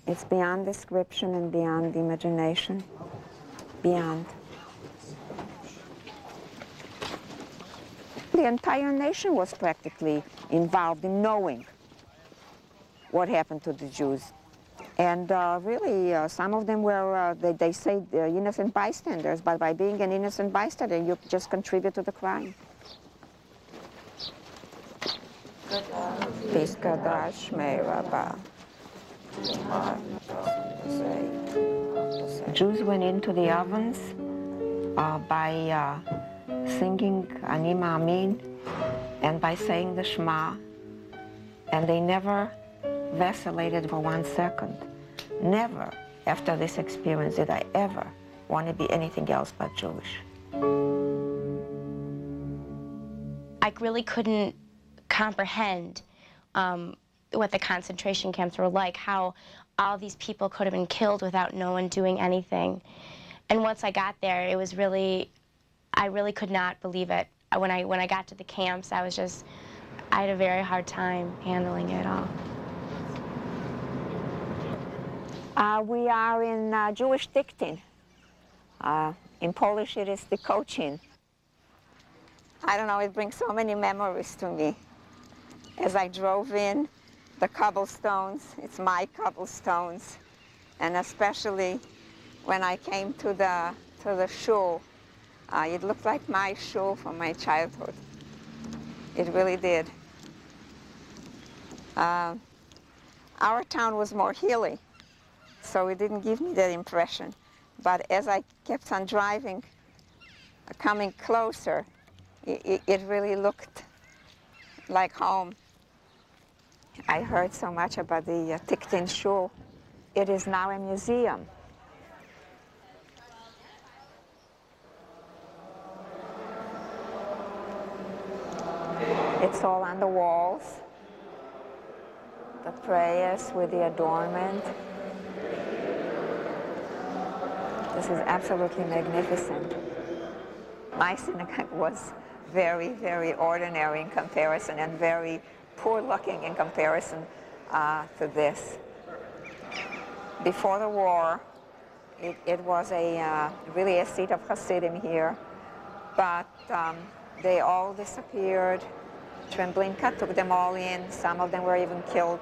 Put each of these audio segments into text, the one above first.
It's beyond description and beyond imagination. Beyond. The entire nation was practically involved in knowing what happened to the Jews. And really, some of them were, they say, innocent bystanders, but by being an innocent bystander, you just contribute to the crime. Jews went into the ovens by singing Anim Amin and by saying the Shema, and they never vacillated for 1 second. Never, after this experience, did I ever want to be anything else but Jewish. I really couldn't comprehend what the concentration camps were like, how all these people could have been killed without no one doing anything. And once I got there, it was really, I really could not believe it. When I got to the camps, I had a very hard time handling it all. We are in Jewish Diktin. In Polish, it is Tykocin. I don't know, it brings so many memories to me. As I drove in, the cobblestones, it's my cobblestones, and especially when I came to the shul, it looked like my shul from my childhood. It really did. Our town was more hilly, so it didn't give me that impression. But as I kept on driving, coming closer, it really looked like home. I heard so much about the Tiktin Shul. It is now a museum. It's all on the walls. The prayers with the adornment. This is absolutely magnificent. My synagogue was very, very ordinary in comparison and very poor looking in comparison to this. Before the war, it was really a seat of Hasidim here, but they all disappeared. Treblinka took them all in. Some of them were even killed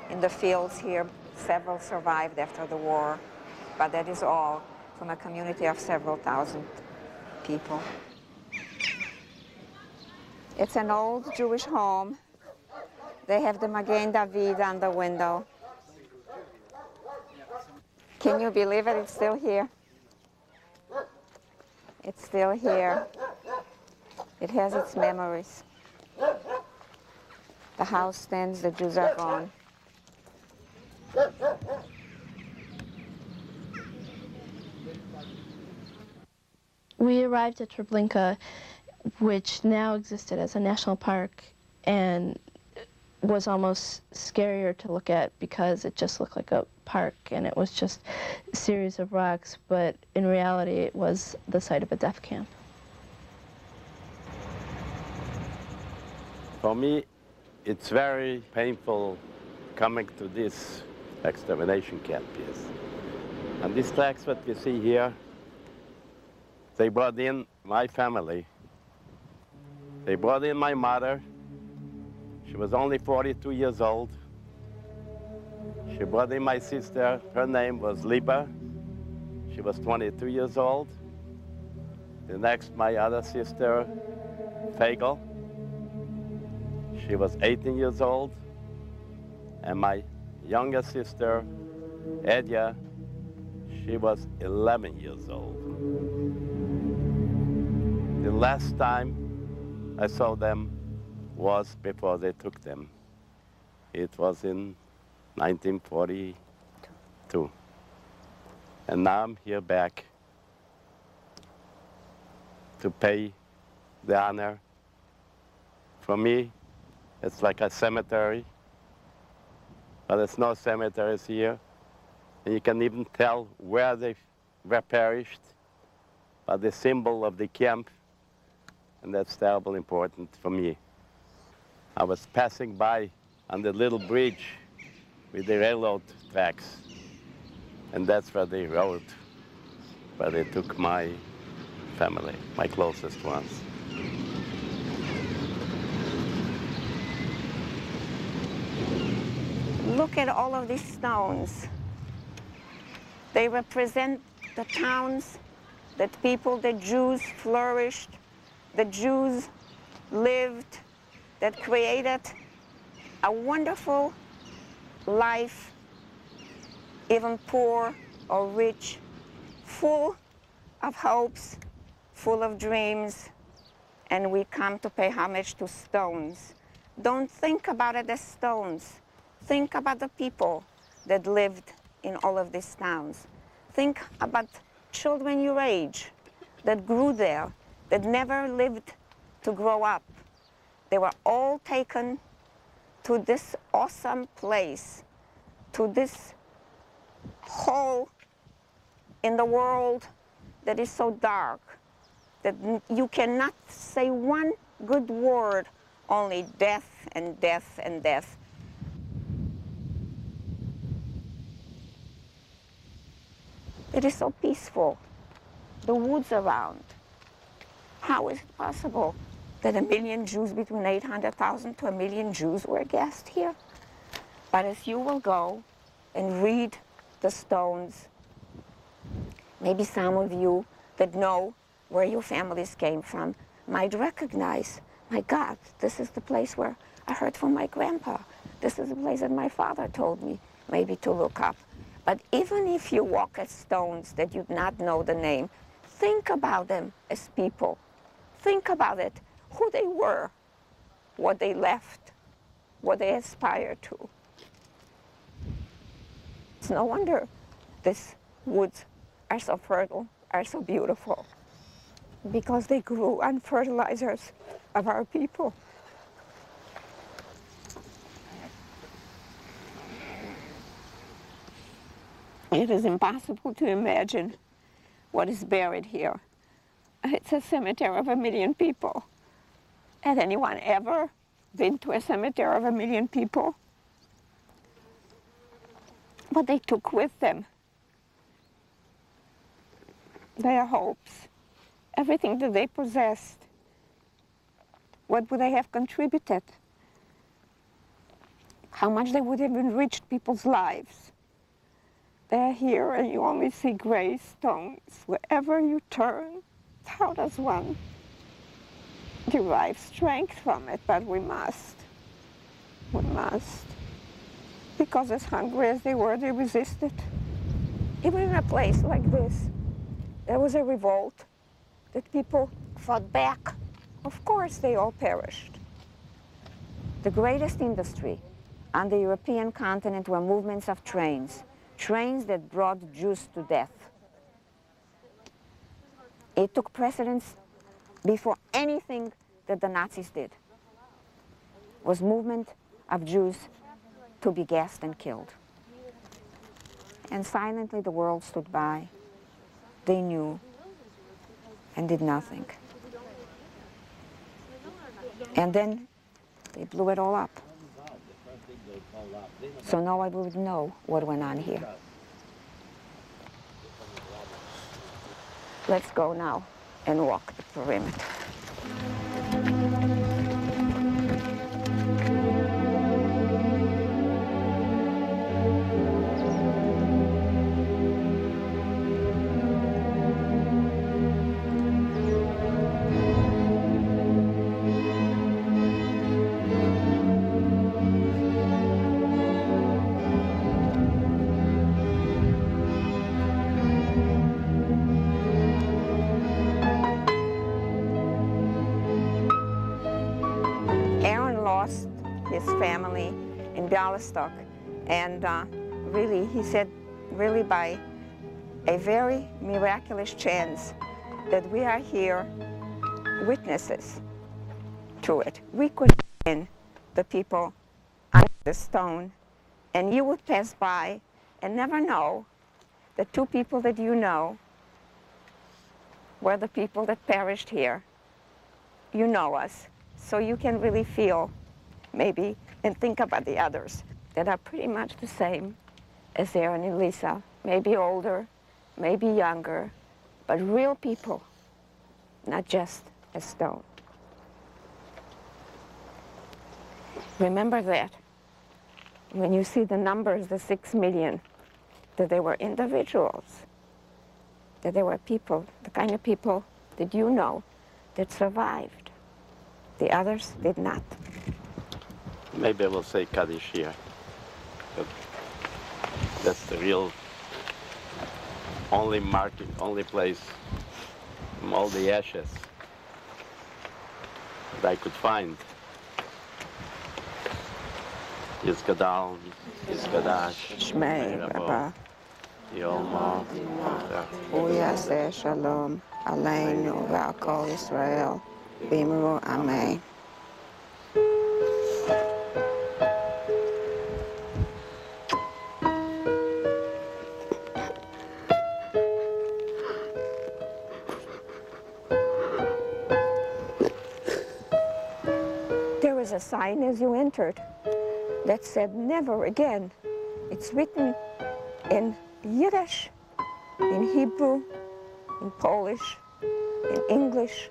in the fields here. Several survived after the war, but that is all from a community of several thousand people. It's an old Jewish home. They have the Magen David on the window. Can you believe it? It's still here. It's still here. It has its memories. The house stands, the Jews are gone. We arrived at Treblinka, which now existed as a national park, and was almost scarier to look at because it just looked like a park and it was just a series of rocks, but in reality it was the site of a death camp. For me, it's very painful coming to this extermination camp, yes. And these tracks that you see here, they brought in my family. They brought in my mother. She was only 42 years old. She brought in my sister. Her name was Liba. She was 22 years old. The next, my other sister, Fagel. She was 18 years old. And my younger sister, Edya, she was 11 years old. The last time I saw them was before they took them. It was in 1942. And now I'm here back to pay the honor. For me, it's like a cemetery, but there's no cemeteries here. And you can even tell where they were perished by the symbol of the camp, and that's terribly important for me. I was passing by on the little bridge with the railroad tracks, And that's where they wrote, where they took my family, my closest ones. Look at all of these stones. They represent the towns that people, the Jews flourished, the Jews lived, that created a wonderful life, even poor or rich, full of hopes, full of dreams, and we come to pay homage to stones. Don't think about it as stones. Think about the people that lived in all of these towns. Think about children your age that grew there, that never lived to grow up. They were all taken to this awesome place, to this hole in the world that is so dark, that you cannot say one good word, only death and death and death. It is so peaceful, the woods around. How is it possible that 1 million Jews, between 800,000 to 1 million Jews were gassed here? But as you will go and read the stones, maybe some of you that know where your families came from might recognize, my God, this is the place where I heard from my grandpa. This is the place that my father told me maybe to look up. But even if you walk at stones that you do not know the name, think about them as people. Think about it, who they were, what they left, what they aspired to. It's no wonder these woods are so fertile, are so beautiful, because they grew on fertilizers of our people. It is impossible to imagine what is buried here. It's a cemetery of 1 million people. Had anyone ever been to a cemetery of 1 million people? But they took with them their hopes, everything that they possessed. What would they have contributed? How much they would have enriched people's lives. They're here and you only see gray stones. Wherever you turn, how does one derive strength from it? But we must. We must. Because as hungry as they were, they resisted. Even in a place like this, there was a revolt that people fought back. Of course, they all perished. The greatest industry on the European continent were movements of trains that brought Jews to death. It took precedence before anything that the Nazis did. Was movement of Jews to be gassed and killed. And silently the world stood by. They knew and did nothing. And then they blew it all up. So no one would know what went on here. Let's go now and walk the perimeter. His family in Bialystok, and really, he said, really by a very miraculous chance that we are here witnesses to it. We could have been the people under the stone, and you would pass by and never know the two people that you know were the people that perished here. You know us, so you can really feel maybe, and think about the others that are pretty much the same as Aron and Lisa, maybe older, maybe younger, but real people, not just a stone. Remember that. When you see the numbers, the 6 million, that they were individuals, that they were people, the kind of people that you know that survived. The others did not. Maybe I will say Kaddish here. But that's the real only marking, only place from all the ashes that I could find. Yizgadal, Yizgadash, Shmei Rabba, Yolma, Uyaseh Shalom, Aleinu V'Akol Yisrael, B'Imru Amen. There was a sign as you entered that said, "Never again." It's written in Yiddish, in Hebrew, in Polish, in English,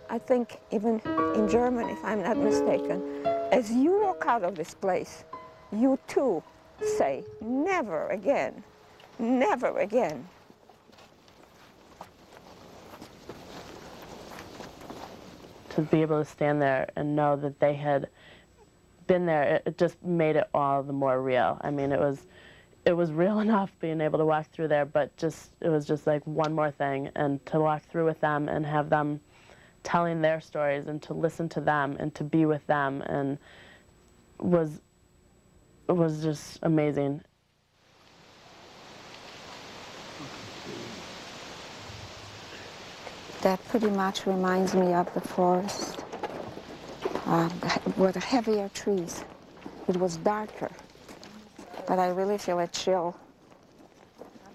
I think even in German, if I'm not mistaken. As you walk out of this place, you too say, "Never again, never again." To be able to stand there and know that they had been there, it just made it all the more real. I mean, it was real enough being able to walk through there, but it was just like one more thing, and to walk through with them and have them telling their stories and to listen to them and to be with them, and it was just amazing. That pretty much reminds me of the forest with heavier trees. It was darker, but I really feel a chill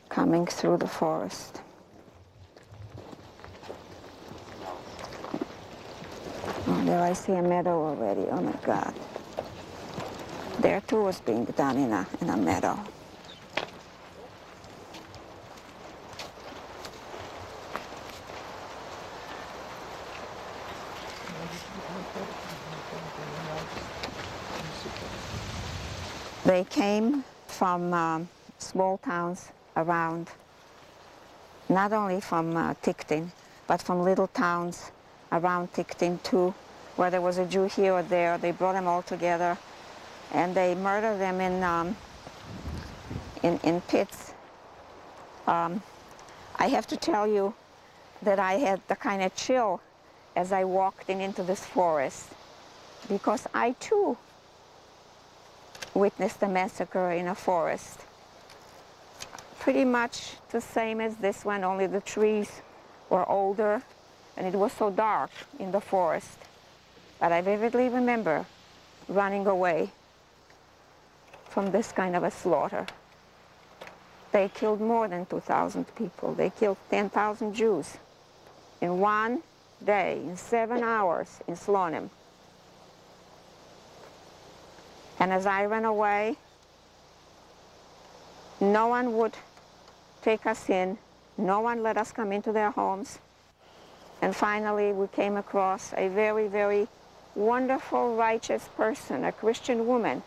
coming through the forest. Oh, there I see a meadow already. Oh my God. There too was being done in a meadow. They came from small towns around, not only from Tikhtin, but from little towns around Tikhtin too, where there was a Jew here or there. They brought them all together, and they murdered them in pits. I have to tell you that I had the kind of chill as I walked into this forest, because I too witnessed a massacre in a forest. Pretty much the same as this one, only the trees were older and it was so dark in the forest. But I vividly remember running away from this kind of a slaughter. They killed more than 2,000 people. They killed 10,000 Jews in one day, in 7 hours in Slonim. And as I ran away, no one would take us in. No one let us come into their homes. And finally, we came across a very, very wonderful, righteous person, a Christian woman,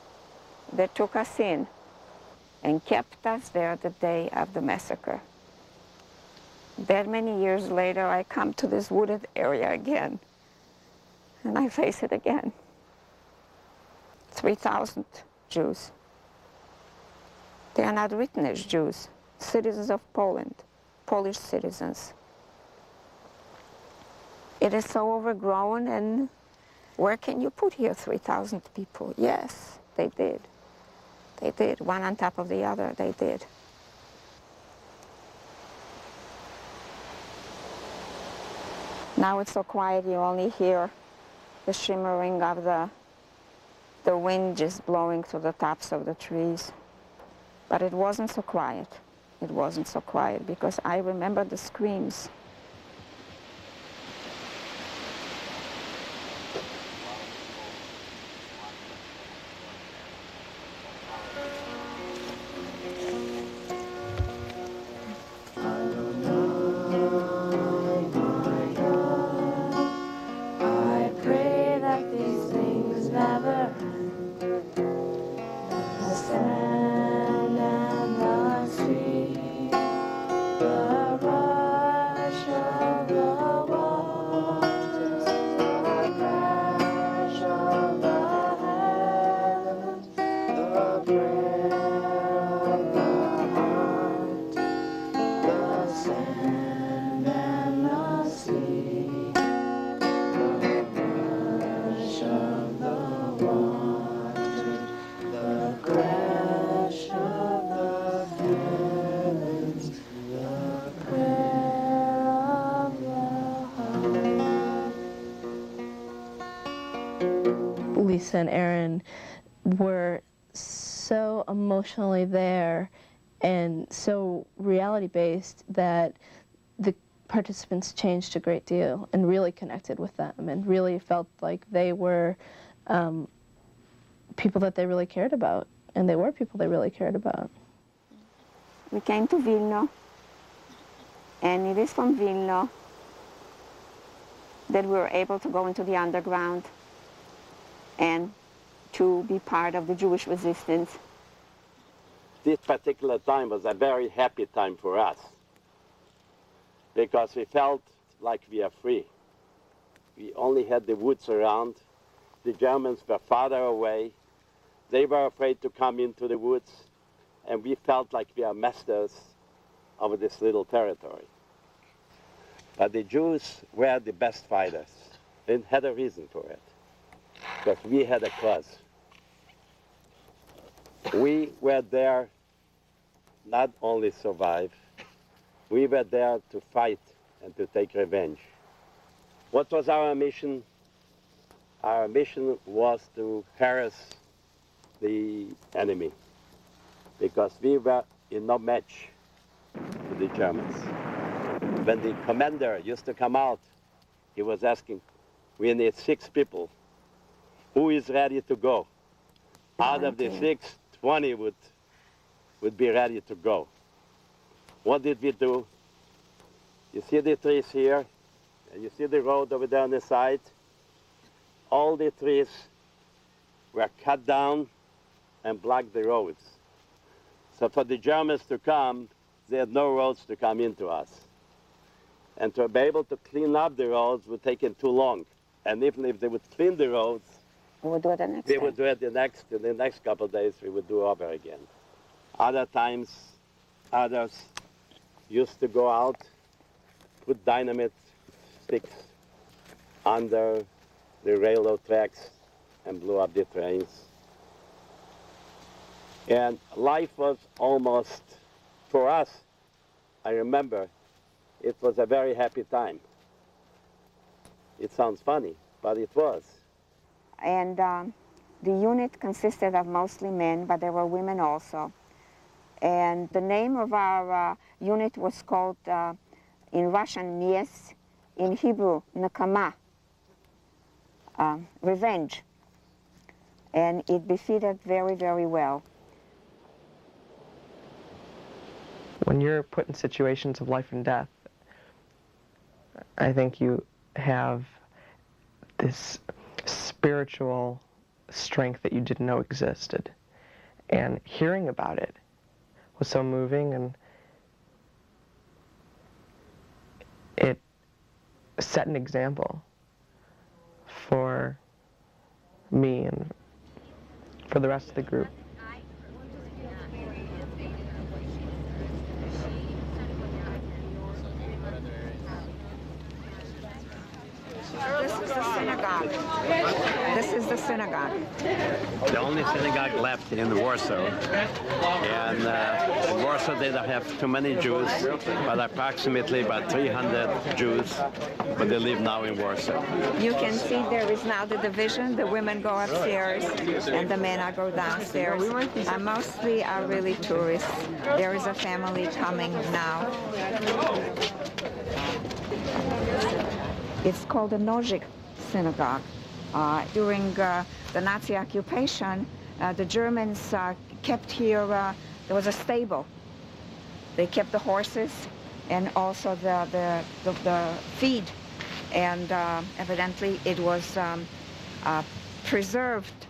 that took us in and kept us there the day of the massacre. That many years later, I come to this wooded area again, and I face it again. 3,000 Jews. They are not written as Jews, citizens of Poland, Polish citizens. It is so overgrown, and where can you put here 3,000 people? Yes, they did. They did, one on top of the other, they did. Now it's so quiet, you only hear the shimmering of the wind just blowing through the tops of the trees. But it wasn't so quiet. It wasn't so quiet because I remember the screams. Lisa and Aron were so emotionally there and so reality-based that the participants changed a great deal and really connected with them and really felt like they were people that they really cared about, and they were people they really cared about. We came to Vilno, and it is from Vilno that we were able to go into the underground and to be part of the Jewish resistance. This particular time was a very happy time for us because we felt like we are free. We only had the woods around. The Germans were farther away. They were afraid to come into the woods, and we felt like we are masters of this little territory. But the Jews were the best fighters. They had a reason for it, because we had a cause. We were there not only survive, we were there to fight and to take revenge. What was our mission? Our mission was to harass the enemy, because we were in no match to the Germans. When the commander used to come out, he was asking, we need 6 people. Who is ready to go? Out of the 6, 20 would be ready to go. What did we do? You see the trees here, and you see the road over there on the side? All the trees were cut down and blocked the roads. So for the Germans to come, they had no roads to come into us. And to be able to clean up the roads would take them too long. And even if they would clean the roads, We would do it the next they day. would do it in the next couple of days, we would do over again. Other times, others used to go out, put dynamite sticks under the railroad tracks and blew up the trains. And life was almost, for us, I remember, it was a very happy time. It sounds funny, but it was. And the unit consisted of mostly men, but there were women also. And the name of our unit was called, in Russian, Mies, in Hebrew, Nakama, revenge. And it befitted very, very well. When you're put in situations of life and death, I think you have this spiritual strength that you didn't know existed. And hearing about it was so moving, and it set an example for me and for the rest of the group. This is the synagogue. This is the synagogue. The only synagogue left in Warsaw. And in Warsaw they don't have too many Jews, but approximately about 300 Jews, but they live now in Warsaw. You can see there is now the division. The women go upstairs and the men are go downstairs. Mostly are really tourists. There is a family coming now. It's called the Nozik synagogue. During the Nazi occupation, the Germans kept here, there was a stable. They kept the horses and also the feed. And evidently it was preserved.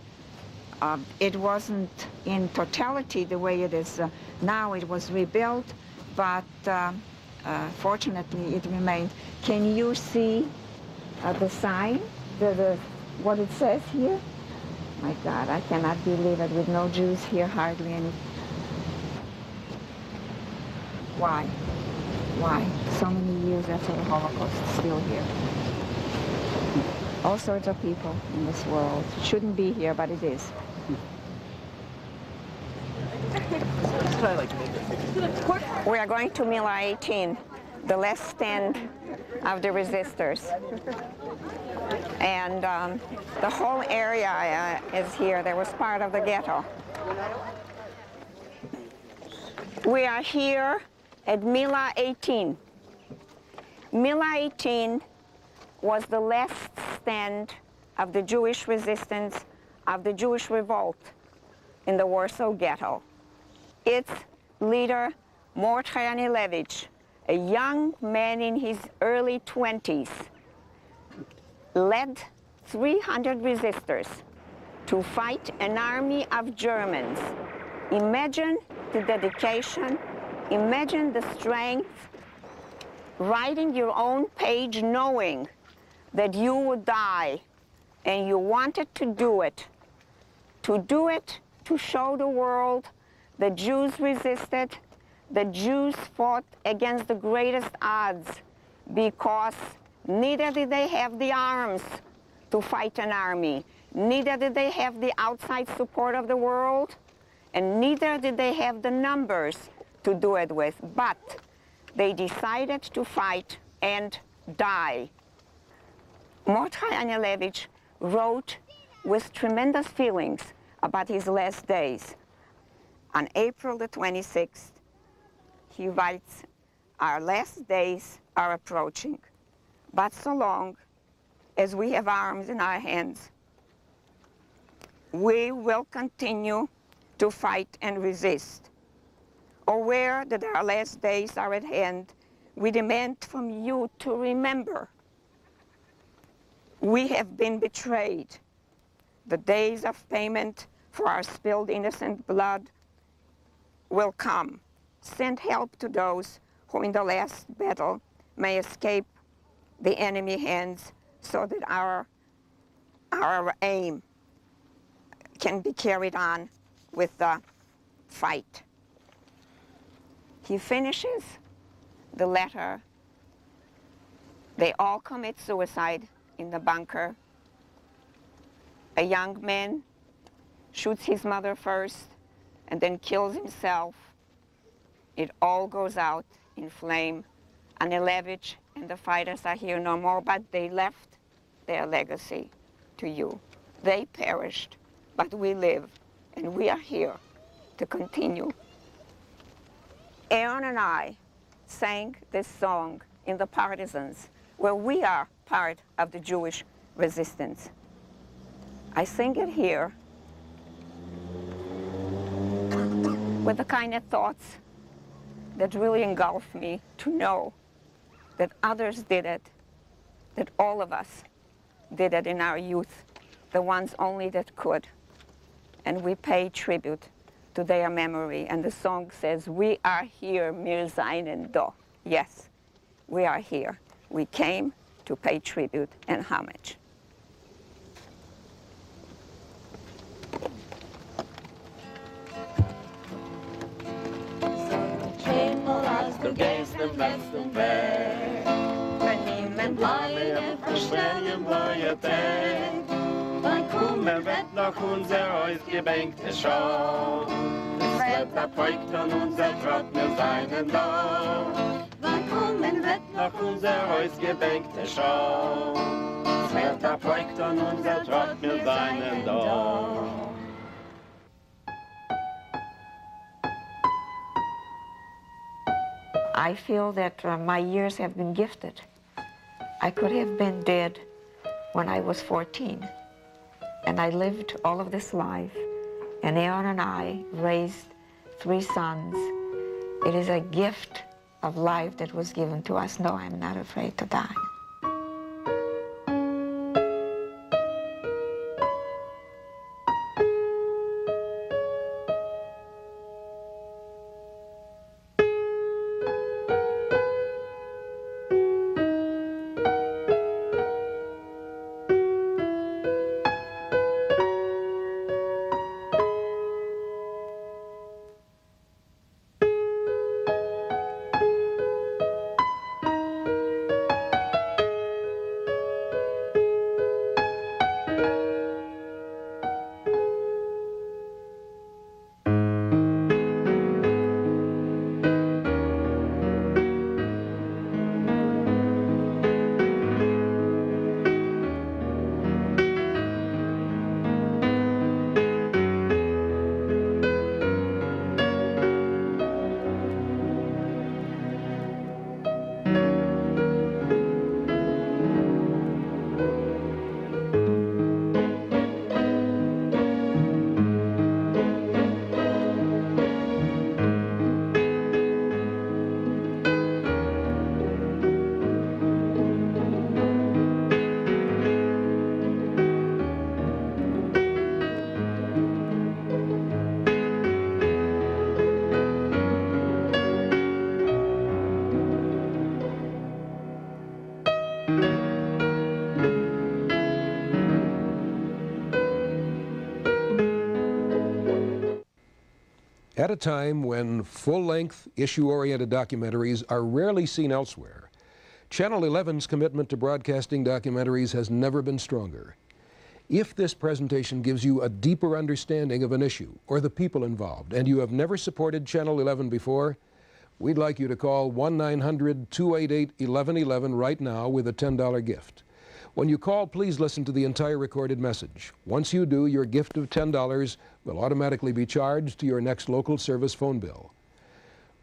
It wasn't in totality the way it is now. It was rebuilt, but fortunately it remained. Can you see the sign, what it says here? My God, I cannot believe it, with no Jews here, hardly any. Why? Why? So many years after the Holocaust, still here. All sorts of people in this world. Shouldn't be here, but it is. We are going to Mila 18, the last stand of the resistors. And the whole area is here. There was part of the ghetto. We are here at Mila 18. Mila 18 was the last stand of the Jewish resistance, of the Jewish revolt in the Warsaw Ghetto. Its leader, Mordechai Anilevich, a young man in his early 20s, led 300 resistors to fight an army of Germans. Imagine the dedication, imagine the strength, writing your own page knowing that you would die, and you wanted to do it to show the world the Jews resisted, the Jews fought against the greatest odds, because neither did they have the arms to fight an army, neither did they have the outside support of the world, and neither did they have the numbers to do it with, but they decided to fight and die. Mordechai Anilevich wrote with tremendous feelings about his last days. On April the 26th, he writes, "Our last days are approaching, but so long as we have arms in our hands, we will continue to fight and resist. Aware that our last days are at hand, we demand from you to remember. We have been betrayed. The days of payment for our spilled innocent blood will come. Send help to those who in the last battle may escape the enemy hands, so that our aim can be carried on with the fight." He finishes the letter. They all commit suicide in the bunker. A young man shoots his mother first and then kills himself. It all goes out in flame. Anilevich and the fighters are here no more, but they left their legacy to you. They perished, but we live, and we are here to continue. Aron and I sang this song in the Partisans, where we are part of the Jewish resistance. I sing it here with the kind of thoughts that really engulf me, to know that others did it, that all of us did it in our youth, the ones only that could. And we pay tribute to their memory. And the song says, "We are here, mir seinen do." Yes, we are here. We came to pay tribute and homage. Du gehst den letzten Weg, wenn bleiben verstehen neue Tag, dann kommen wird noch unser ausgebänkte Schau. Es wird erfolgt an unser Trott mit seinen Lohn, dann kommen wird noch unser ausgebänkte Schau. Es wird erfolgt an unser Trott mit seinen Lohn. I feel that my years have been gifted. I could have been dead when I was 14, and I lived all of this life, and Aron and I raised 3 sons. It is a gift of life that was given to us. No, I'm not afraid to die. At a time when full-length, issue-oriented documentaries are rarely seen elsewhere, Channel 11's commitment to broadcasting documentaries has never been stronger. If this presentation gives you a deeper understanding of an issue or the people involved, and you have never supported Channel 11 before, we'd like you to call 1-900-288-1111 right now with a $10 gift. When you call, please listen to the entire recorded message. Once you do, your gift of $10 will automatically be charged to your next local service phone bill.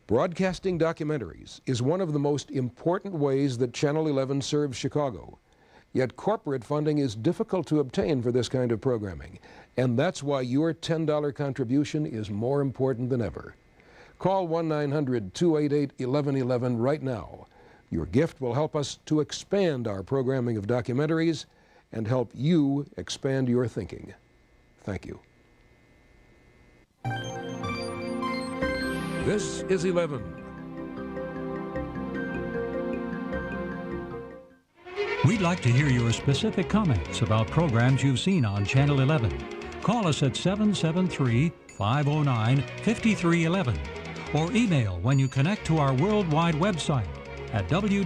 Broadcasting documentaries is one of the most important ways that Channel 11 serves Chicago. Yet corporate funding is difficult to obtain for this kind of programming, and that's why your $10 contribution is more important than ever. Call 1-900-288-1111 right now. Your gift will help us to expand our programming of documentaries and help you expand your thinking. Thank you. This is 11. We'd like to hear your specific comments about programs you've seen on Channel 11. Call us at 773-509-5311 or email when you connect to our worldwide website at www.wttw.com.